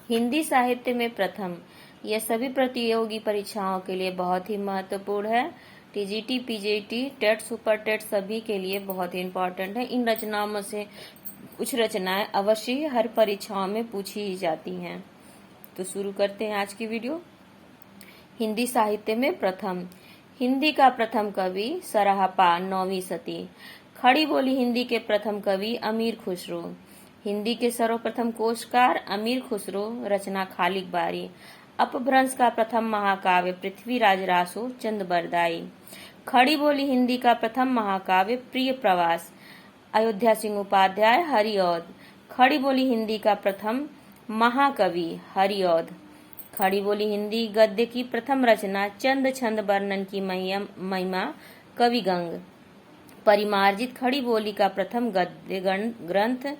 हिंदी साहित्य में प्रथम यह सभी प्रतियोगी परीक्षाओं के लिए बहुत ही महत्वपूर्ण है। TGT, PGT, TET, super TET सभी के लिए बहुत ही इम्पोर्टेंट है। इन रचनाओं में से कुछ रचनाएं अवश्य ही हर परीक्षाओं में पूछी ही जाती हैं। तो शुरू करते हैं आज की वीडियो। हिंदी साहित्य में प्रथम। हिंदी का प्रथम कवि सराहपा 9वीं सदी। खड़ी बोली हिंदी के प्रथम कवि अमीर खुसरो। हिंदी के सर्वप्रथम कोशकार अमीर खुसरो, रचना खालिक बारी। अपभ्रंश का प्रथम महाकाव्य पृथ्वीराज रासो चंद-बरदाई। खड़ी बोली हिंदी का प्रथम महाकाव्य प्रिय प्रवास अयोध्या सिंह उपाध्याय हरिऔध। खड़ी बोली हिंदी का प्रथम महाकवि हरिऔध। खड़ी बोली हिंदी गद्य की प्रथम रचना चंद छंद वर्णन की महिमा कवि गंग। परिमार्जित खड़ी बोली का प्रथम गद्य ग्रंथ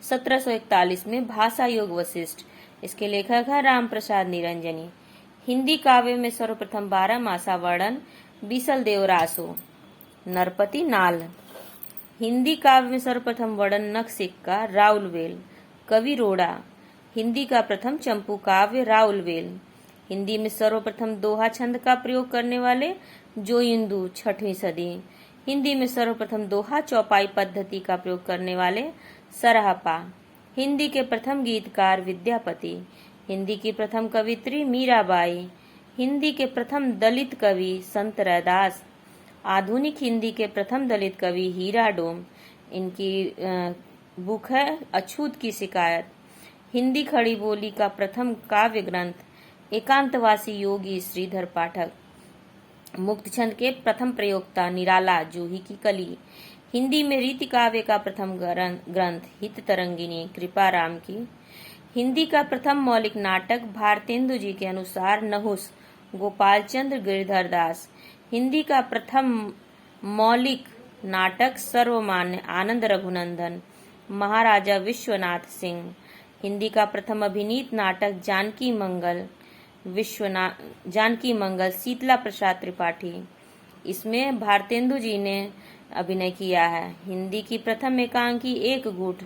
1741 में भाषा योग वशिष्ठ। इसके लेखक है राम प्रसाद निरंजनी। हिंदी काव्य में सर्वप्रथम 12 मासा वर्णन बीसल देव रासो। नरपति नाल। हिंदी काव्य में सर्वप्रथम वर्णन नख सिक्का राउलवेल। कवि रोड़ा। हिंदी का प्रथम चंपू काव्य राउलवेल। हिंदी में सर्वप्रथम दोहा छंद का प्रयोग करने वाले जोइंदू 6वीं सदी। हिंदी में सर्वप्रथम दोहा चौपाई पद्धति का प्रयोग करने वाले सराहपा। हिंदी के प्रथम गीतकार विद्यापति। हिंदी की प्रथम कवित्री मीराबाई। हिंदी के प्रथम दलित कवि संत रैदास। आधुनिक हिंदी के प्रथम दलित कवि हीरा डोम। इनकी बुक है अछूत की शिकायत। हिंदी खड़ी बोली का प्रथम काव्य ग्रंथ एकांतवासी योगी श्रीधर पाठक। मुक्त छंद के प्रथम प्रयोक्ता निराला जूही की कली। हिंदी में रीति काव्य का प्रथम ग्रंथ हित तरंगिनी कृपाराम की। हिंदी का प्रथम मौलिक नाटक भारतेंदु जी के अनुसार नहुस गोपाल चंद्र गिरधर दास। हिंदी का प्रथम मौलिक नाटक सर्वमान्य आनंद रघुनंदन महाराजा विश्वनाथ सिंह। हिंदी का प्रथम अभिनीत नाटक जानकी मंगल शीतला प्रसाद त्रिपाठी। इसमें भारतेंदु जी ने अभिनय किया है। हिंदी की प्रथम एकांकी एक गुट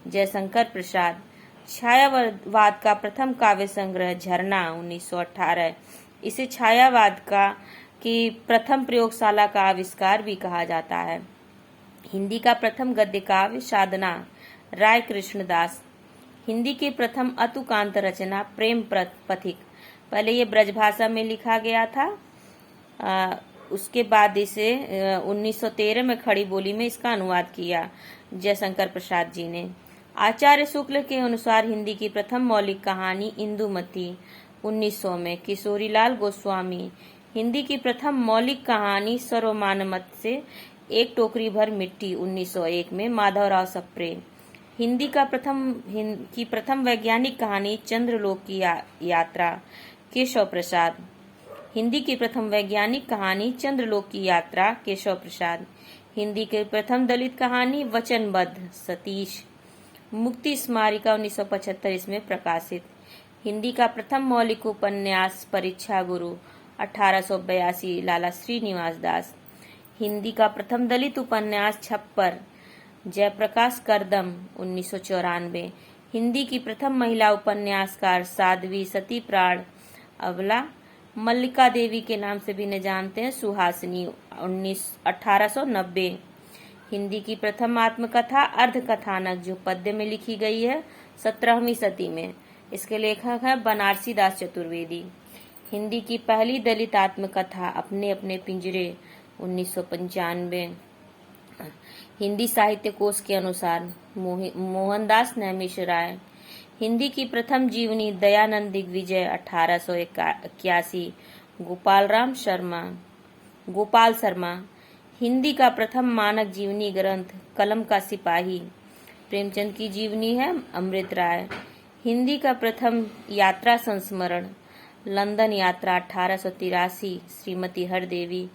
जयशंकर प्रसाद। छायावाद का प्रथम काव्य संग्रह झरना 1918। इसे छायावाद की प्रथम प्रयोगशाला का आविष्कार भी कहा जाता है। हिंदी का प्रथम गद्य काव्य साधना राय कृष्णदास। हिंदी की प्रथम अतुकांत रचना प्रेम पथिक। पहले ये ब्रजभाषा में लिखा गया था, उसके बाद इसे 1913 में खड़ी बोली में इसका अनुवाद किया जयशंकर प्रसाद जी ने। आचार्य शुक्ल के अनुसार हिंदी की प्रथम मौलिक कहानी इंदुमती 1900 में किशोरीलाल गोस्वामी। हिंदी की प्रथम मौलिक कहानी सर्वमानमत से एक टोकरी भर मिट्टी 1901 में माधवराव सप्रे। हिंदी का प्रथम वैज्ञानिक कहानी चंद्रलोक की यात्रा केशव प्रसाद। हिंदी की प्रथम वैज्ञानिक कहानी चंद्रलोक की यात्रा केशव प्रसाद। हिंदी की प्रथम दलित कहानी वचनबद्ध सतीश। मुक्ति स्मारिका 1975 इसमें प्रकाशित। हिंदी का प्रथम मौलिक उपन्यास परीक्षा गुरु 1882 लाला श्रीनिवास दास। हिंदी का प्रथम दलित उपन्यास छप्पर जयप्रकाश करदम 1994। हिंदी की प्रथम महिला उपन्यासकार साध्वी सती प्राण अबला मल्लिका देवी के नाम से भी इन्हें जानते हैं सुहासिनी 1890। हिंदी की प्रथम आत्मकथा अर्धकथानक जो पद्य में लिखी गई है 17वीं सदी में। इसके लेखक है बनारसी दास चतुर्वेदी। हिंदी की पहली दलित आत्मकथा अपने अपने पिंजरे 1995। हिंदी साहित्य कोश के अनुसार मोहनदास नैमिषराय। हिंदी की प्रथम जीवनी दयानंद दिग्विजय 1881 गोपाल शर्मा। हिंदी का प्रथम मानक जीवनी ग्रंथ कलम का सिपाही प्रेमचंद की जीवनी है अमृत राय। हिंदी का प्रथम यात्रा संस्मरण लंदन यात्रा 1883 श्रीमती हरदेवी।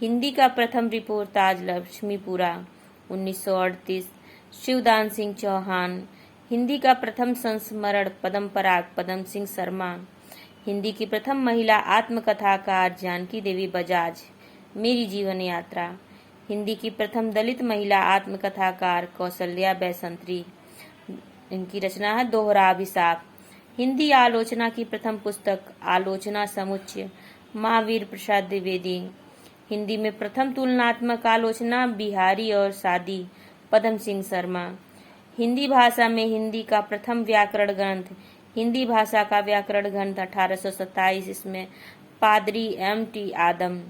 हिंदी का प्रथम रिपोर्टाज लक्ष्मीपुरा 1938 शिवदान सिंह चौहान। हिंदी का प्रथम संस्मरण पद्म पराग पद्म सिंह शर्मा। हिंदी की प्रथम महिला आत्मकथाकार जानकी देवी बजाज मेरी जीवन यात्रा। हिंदी की प्रथम दलित महिला आत्मकथाकार कौशल्या बैसंत्री। इनकी रचना है दोहरा अभिशाप। हिंदी आलोचना की प्रथम पुस्तक आलोचना समुच्चय महावीर प्रसाद द्विवेदी। हिंदी में प्रथम तुलनात्मक आलोचना बिहारी और सादी पदम सिंह शर्मा। हिंदी भाषा में हिंदी का प्रथम व्याकरण ग्रंथ हिंदी भाषा का व्याकरण ग्रंथ 1827 इसमें पादरी M.T. आदम।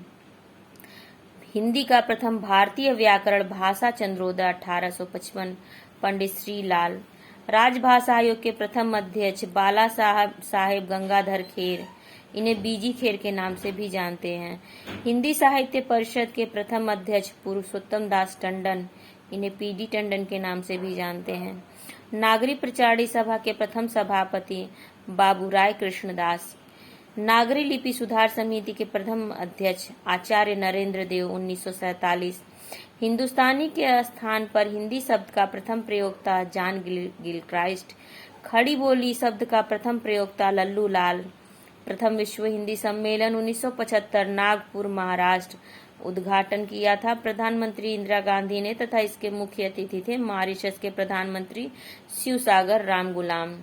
हिंदी का प्रथम भारतीय व्याकरण भाषा चंद्रोदय 1855 पंडित श्री लाल। राजभाषा आयोग के प्रथम अध्यक्ष बाला साहेब गंगाधर खेर, इन्हें बीजी खेर के नाम से भी जानते हैं। हिंदी साहित्य परिषद के प्रथम अध्यक्ष पुरुषोत्तम दास टंडन, इन्हें PD टंडन के नाम से भी जानते हैं। नागरिक प्रचारणी सभा के प्रथम सभापति बाबूराय कृष्णदास। नागरी लिपि सुधार समिति के प्रथम अध्यक्ष आचार्य नरेंद्र देव 1947। हिंदुस्तानी के स्थान पर हिंदी शब्द का प्रथम प्रयोक्ता जॉन गिलक्राइस्ट। खड़ी बोली शब्द का प्रथम प्रयोक्ता लल्लू लाल। प्रथम विश्व हिंदी सम्मेलन 1975 नागपुर महाराष्ट्र, उद्घाटन किया था प्रधानमंत्री इंदिरा गांधी ने तथा इसके मुख्य अतिथि थे मॉरिशस के प्रधानमंत्री शिवसागर रामगुलाम।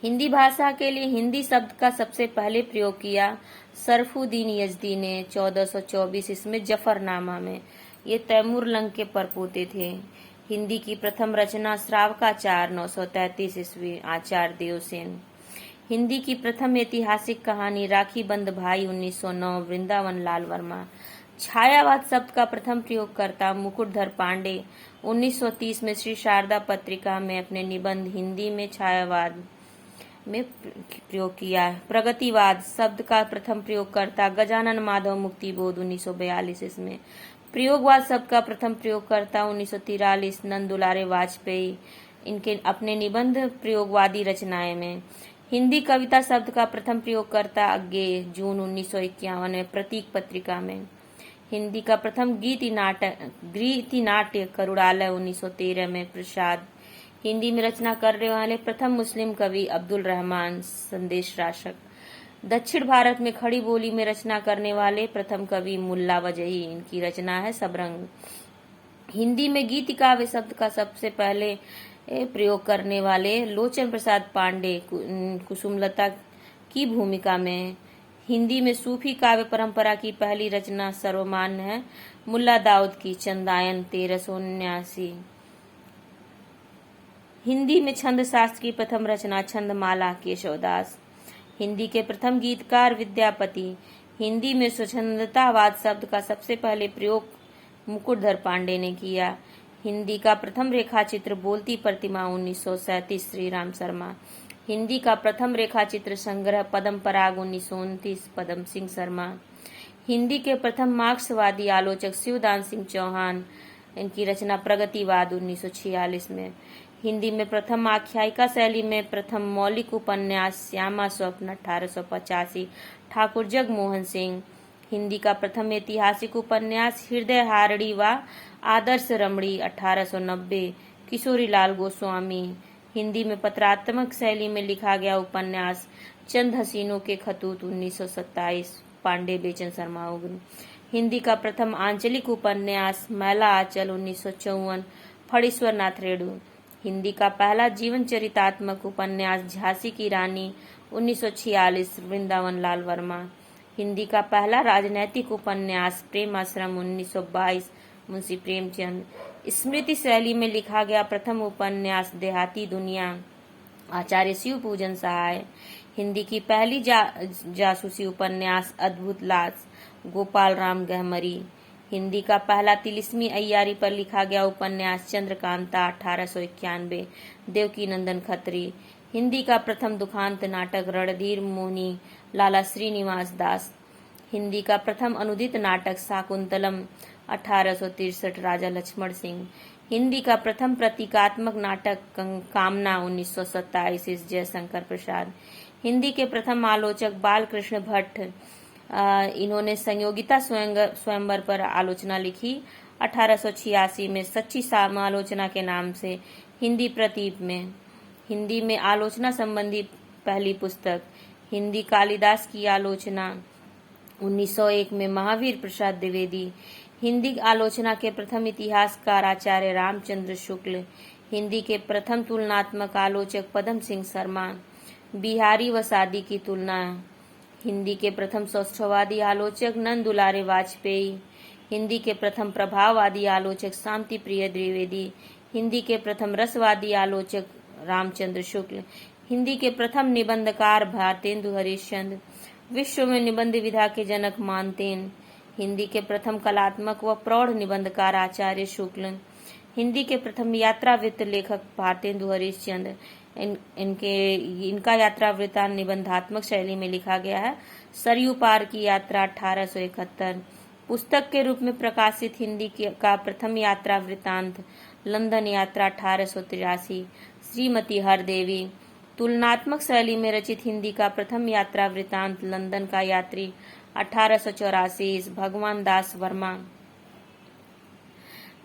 हिंदी भाषा के लिए हिंदी शब्द का सबसे पहले प्रयोग किया सरफुद्दीन यजदी ने 1424 इसमें जफरनामा में। ये तैमूर लंग के परपोते थे। हिंदी की प्रथम रचना श्रावकाचार 933 ईस्वी आचार्य देवसेन। हिंदी की प्रथम ऐतिहासिक कहानी राखी बंद भाई 1909 वृंदावन लाल वर्मा। छायावाद शब्द का प्रथम प्रयोगकर्ता मुकुटधर पांडे 1930 में श्री शारदा पत्रिका में अपने निबंध हिंदी में छायावाद में प्रयोग किया। प्रगतिवाद शब्द का प्रथम प्रयोगकर्ता गजानन माधव मुक्तिबोध 1942 इसमें। प्रयोगवाद शब्द का प्रथम प्रयोगकर्ता 1943 नंदुलारे वाजपेयी, इनके अपने निबंध प्रयोगवादी रचनाएं में। हिंदी कविता शब्द का प्रथम प्रयोगकर्ता अज्ञेय जून 1951 में प्रतीक पत्रिका में। हिंदी का प्रथम गीति नाट्य करुड़ालय 1913 में प्रसाद। हिंदी में रचना करने वाले प्रथम मुस्लिम कवि अब्दुल रहमान संदेश राशक। दक्षिण भारत में खड़ी बोली में रचना करने वाले प्रथम कवि मुल्ला वजही, इनकी रचना है सबरंग। हिंदी में गीति काव्य शब्द का सबसे पहले प्रयोग करने वाले लोचन प्रसाद पांडे कुसुमलता की भूमिका में। हिंदी में सूफी काव्य परंपरा की पहली रचना सर्वमान्य है मुल्ला दाऊद की चंदायन 1379। हिंदी में छंद शास्त्र की प्रथम रचना छंदमाला केशवदास। हिंदी के प्रथम गीतकार विद्यापति। हिंदी में स्वच्छंदतावाद शब्द का सबसे पहले प्रयोग मुकुटधर पांडे ने किया। हिंदी का प्रथम रेखाचित्र बोलती प्रतिमा 1937 श्री राम शर्मा। हिंदी का प्रथम रेखाचित्र संग्रह पद्म पराग 1929 पद्म सिंह शर्मा। हिंदी के प्रथम मार्क्सवादी आलोचक शिवदान सिंह चौहान, इनकी रचना प्रगतिवाद 1946 में। हिंदी में प्रथम आख्यायिका शैली में प्रथम मौलिक उपन्यास श्यामा स्वप्न 1885 ठाकुर जगमोहन सिंह। हिंदी का प्रथम ऐतिहासिक उपन्यास हृदय हारड़ी व आदर्श रमणी 1890 किशोरीलाल गोस्वामी। हिंदी में पत्रात्मक शैली में लिखा गया उपन्यास चंद हसीनों के खतूत 1927 पांडे बेचन शर्मा उग्र। हिंदी का प्रथम आंचलिक उपन्यास मैला आंचल 1954 फणीश्वर नाथ रेणु। हिंदी का पहला जीवन चरितात्मक उपन्यास झांसी की रानी 1946 वृंदावन लाल वर्मा। हिंदी का पहला राजनैतिक उपन्यास प्रेमाश्रम 1922 मुंशी प्रेमचंद। स्मृति शैली में लिखा गया प्रथम उपन्यास देहाती दुनिया आचार्य शिव पूजन सहाय। हिंदी की पहली जासूसी उपन्यास अद्भुत लाश गोपाल राम गहमरी। हिंदी का पहला तिलिस्मी अय्यारी पर लिखा गया उपन्यास चंद्रकांता 1891 देवकी नंदन खत्री। हिंदी का प्रथम दुखांत नाटक रणधीर मोहिनी लाला श्रीनिवास दास। हिंदी का प्रथम अनुदित नाटक शाकुंतलम 1863 राजा लक्ष्मण सिंह। हिंदी का प्रथम प्रतीकात्मक नाटक कामना 1927 जयशंकर प्रसाद। हिंदी के प्रथम आलोचक बालकृष्ण भट्ट, इन्होंने संयोगिता स्वयंवर पर आलोचना लिखी 1886 में सच्ची समालोचना के नाम से हिंदी प्रतीप में। हिंदी में आलोचना संबंधी पहली पुस्तक हिंदी कालिदास की आलोचना 1901 में महावीर प्रसाद द्विवेदी। हिंदी आलोचना के प्रथम इतिहासकार आचार्य रामचंद्र शुक्ल। हिंदी के प्रथम तुलनात्मक आलोचक पदम सिंह शर्मा। बिहारी व सादी की तुलना। हिंदी के प्रथम सौष्ठववादी आलोचक नंद दुलारे वाजपेयी। हिंदी के प्रथम प्रभाववादी आलोचक शांति प्रिय द्विवेदी। हिंदी के प्रथम रसवादी आलोचक रामचंद्र शुक्ल। हिंदी के प्रथम निबंधकार भारतेंदु हरिश्चंद्र। विश्व में निबंध विधा के जनक मानतेन। हिंदी के प्रथम कलात्मक व प्रौढ़ निबंधकार आचार्य शुक्ल। हिंदी के प्रथम यात्रावृत्त लेखक भारतेंदु हरिश्चंद्र। इनका यात्रा वृत्तांत निबंधात्मक शैली में लिखा गया है। सरयू पार की यात्रा 1871। पुस्तक के रूप में प्रकाशित हिंदी का प्रथम यात्रा वृत्तांत लंदन यात्रा 1883। श्रीमती हरदेवी। तुलनात्मक शैली में रचित हिंदी का प्रथम यात्रा वृत्तांत लंदन का यात्री 1884। भगवान दास वर्मा।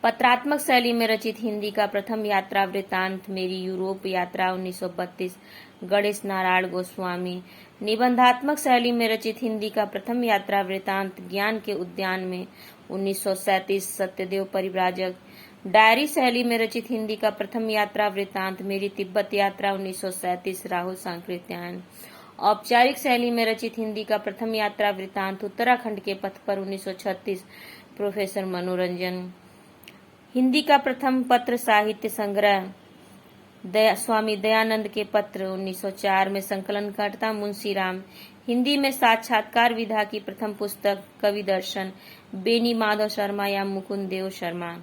पत्रात्मक शैली में रचित हिंदी का प्रथम यात्रा वृत्तांत मेरी यूरोप यात्रा 1932। गणेश नारायण गोस्वामी। निबंधात्मक शैली में रचित हिंदी का प्रथम यात्रा वृत्तांत ज्ञान के उद्यान में 1937। सत्यदेव परिव्राजक। डायरी शैली में रचित हिंदी का प्रथम यात्रा वृत्तांत मेरी तिब्बत यात्रा 1937। राहुल सांकृत्यायन। औपचारिक शैली में रचित हिंदी का प्रथम यात्रा वृत्तांत उत्तराखंड के पथ पर 1936। प्रोफेसर मनोरंजन। हिंदी का प्रथम पत्र साहित्य संग्रह स्वामी दयानंद के पत्र 1904 में संकलनकर्ता मुंशीराम। हिंदी में साक्षात्कार विधा की प्रथम पुस्तक कवि दर्शन बेनी माधव शर्मा या मुकुंद देव शर्मा।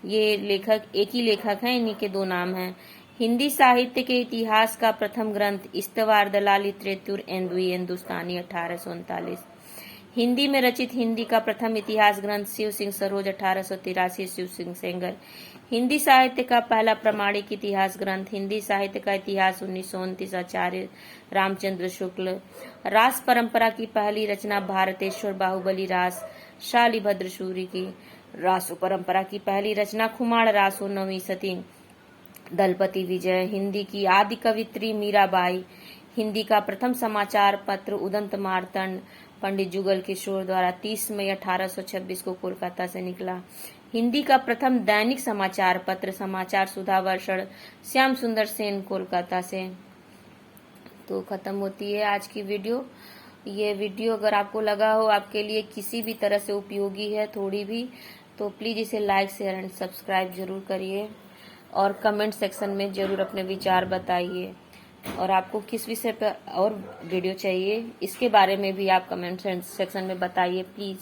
ये लेखक एक ही लेखक हैं, इन्हीं के दो नाम हैं। हिंदी साहित्य के इतिहास का प्रथम ग्रंथ इस्तवार दलाली त्रेतुर एंदुई हिंदुस्तानी 1839। हिंदी में रचित हिंदी का प्रथम इतिहास ग्रंथ शिव सिंह सरोज 1883। शिव सिंह सेंगर। हिंदी साहित्य का पहला प्रमाणिक इतिहास ग्रंथ हिंदी साहित्य का इतिहास 1929। आचार्य रामचंद्र शुक्ल। रास परंपरा की पहली रचना भारतेश्वर बाहुबली रास शालिभद्र सूरी की। रासो परंपरा की पहली रचना खुमाड़ रासो 9वीं सदी दलपति विजय। हिंदी की आदि कवित्री मीराबाई। हिंदी का प्रथम समाचार पत्र उदंत मार्तंड पंडित जुगल किशोर द्वारा 30 मई 1826 को कोलकाता से निकला। हिंदी का प्रथम दैनिक समाचार पत्र समाचार सुधा वर्षण श्याम सुंदर सेन कोलकाता से। तो खत्म होती है आज की वीडियो। ये वीडियो अगर आपको लगा हो आपके लिए किसी भी तरह से उपयोगी है थोड़ी भी, तो प्लीज इसे लाइक शेयर एंड सब्सक्राइब जरूर करिए और कमेंट सेक्शन में जरूर अपने विचार बताइए। और आपको किस विषय पर और वीडियो चाहिए इसके बारे में भी आप कमेंट सेक्शन में बताइए प्लीज।